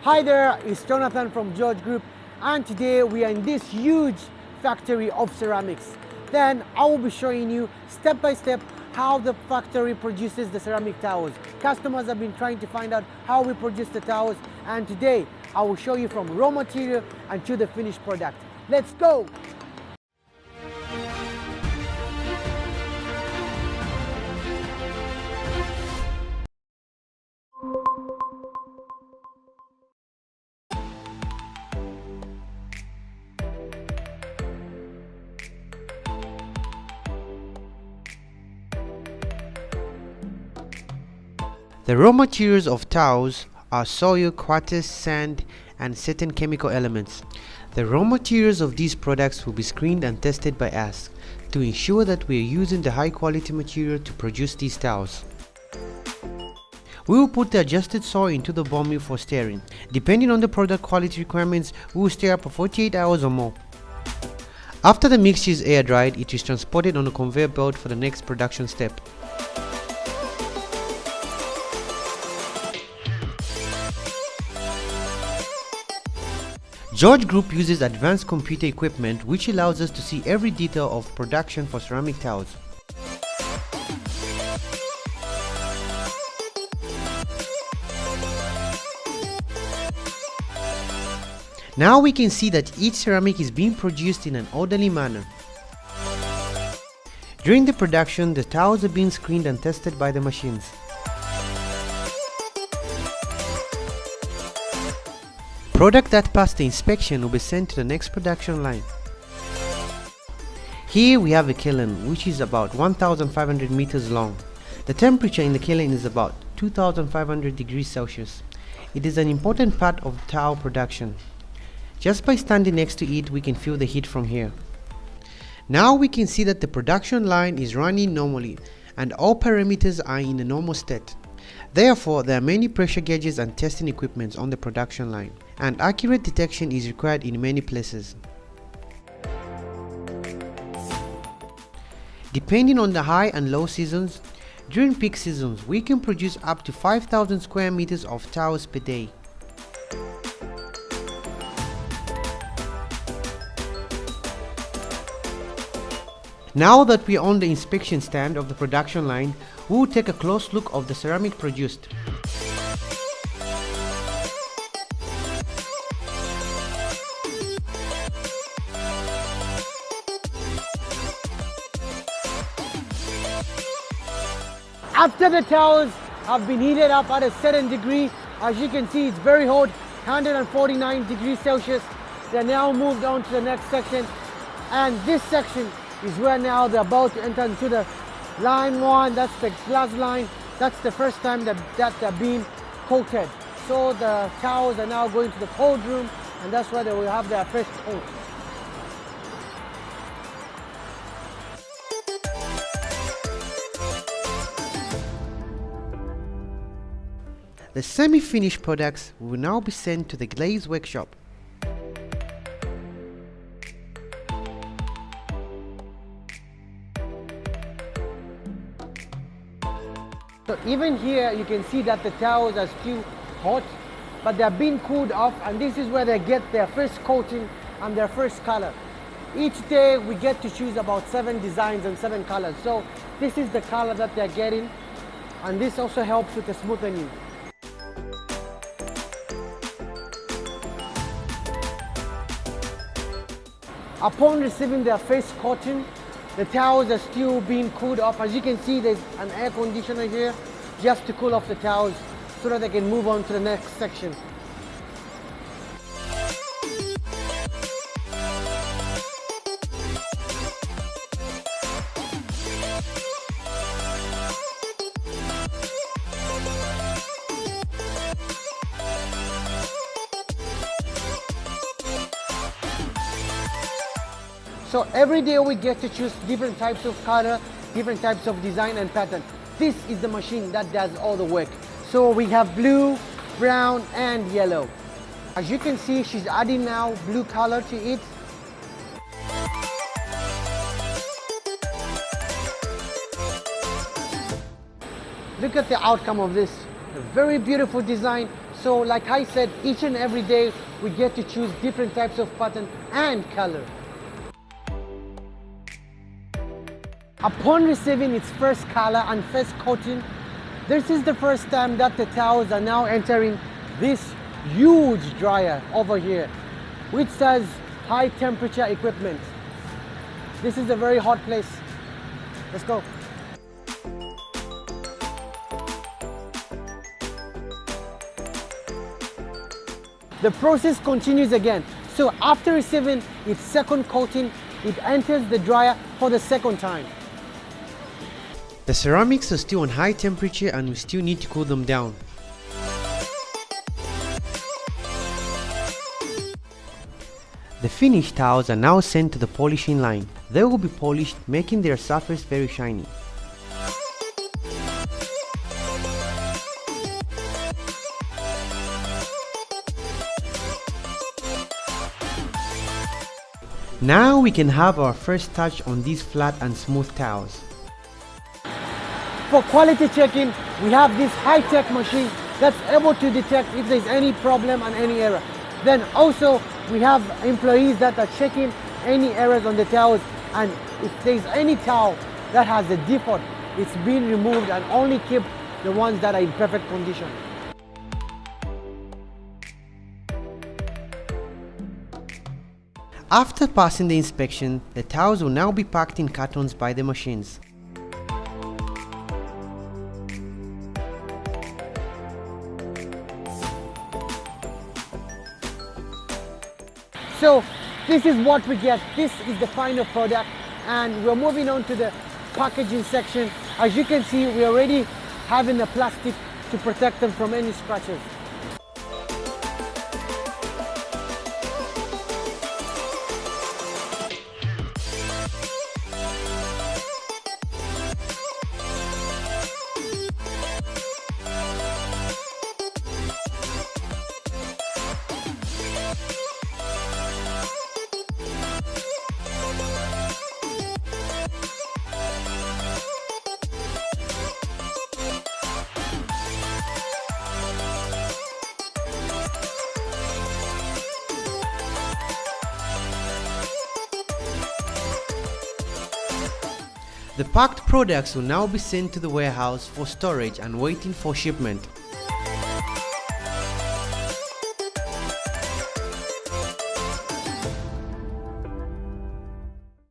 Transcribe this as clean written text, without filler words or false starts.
Hi there, it's Jonathan from George Group, and today we are in this huge factory of ceramics. Then I will be showing you step by step how the factory produces the ceramic towels. Customers have been trying to find out how we produce the towels, and today I will show you from raw material and to the finished product. Let's go! The raw materials of towels are soil, quartz, sand, and certain chemical elements. The raw materials of these products will be screened and tested by us to ensure that we are using the high quality material to produce these towels. We will put the adjusted soil into the ball mill for stirring. Depending on the product quality requirements, we will stir for 48 hours or more. After the mixture is air dried, it is transported on a conveyor belt for the next production step. George Group uses advanced computer equipment which allows us to see every detail of production for ceramic towels. Now we can see that each ceramic is being produced in an orderly manner. During the production, the towels are being screened and tested by the machines. Product that passed the inspection will be sent to the next production line. Here we have a kiln which is about 1500 meters long. The temperature in the kiln is about 2500 degrees Celsius. It is an important part of towel production. Just by standing next to it, we can feel the heat from here. Now we can see that the production line is running normally and all parameters are in a normal state. Therefore, there are many pressure gauges and testing equipment on the production line, and accurate detection is required in many places. Depending on the high and low seasons, during peak seasons we can produce up to 5,000 square meters of towels per day. Now that we are on the inspection stand of the production line, we will take a close look of the ceramic produced. After the towels have been heated up at a certain degree, as you can see it's very hot, 149 degrees Celsius. They're now moved on to the next section, and this section is where now they're about to enter into the line one. That's the glass line. That's the first time that they're being coated. So the towels are now going to the cold room, and that's where they will have their first coat. The semi-finished products will now be sent to the glaze workshop. So even here you can see that the towels are still hot, but they're being cooled off, and this is where they get their first coating and their first color. Each day we get to choose about 7 designs and 7 colors. So this is the color that they're getting, and this also helps with the smoothening. Upon receiving their first coating, the towels are still being cooled off. As you can see, there's an air conditioner here just to cool off the towels so that they can move on to the next section. So every day we get to choose different types of color, different types of design and pattern. This is the machine that does all the work. So we have blue, brown and yellow. As you can see, she's adding now blue color to it. Look at the outcome of this. A very beautiful design, So like I said, each and every day we get to choose different types of pattern and color. Upon receiving its first color and first coating, this is the first time that the towels are now entering this huge dryer over here, which says high temperature equipment. This is a very hot place. Let's go. The process continues again. So after receiving its second coating, it enters the dryer for the second time. The ceramics are still on high temperature and we still need to cool them down. The finished towels are now sent to the polishing line. They will be polished, making their surface very shiny. Now we can have our first touch on these flat and smooth towels. For quality checking, we have this high-tech machine that's able to detect if there's any problem and any error. Then also we have employees that are checking any errors on the towels, and if there's any towel that has a default, it's being removed and only keep the ones that are in perfect condition. After passing the inspection, the towels will now be packed in cartons by the machines. So this is what we get. This is the final product, and we're moving on to the packaging section. As you can see, we already having a plastic to protect them from any scratches. The packed products will now be sent to the warehouse for storage and waiting for shipment.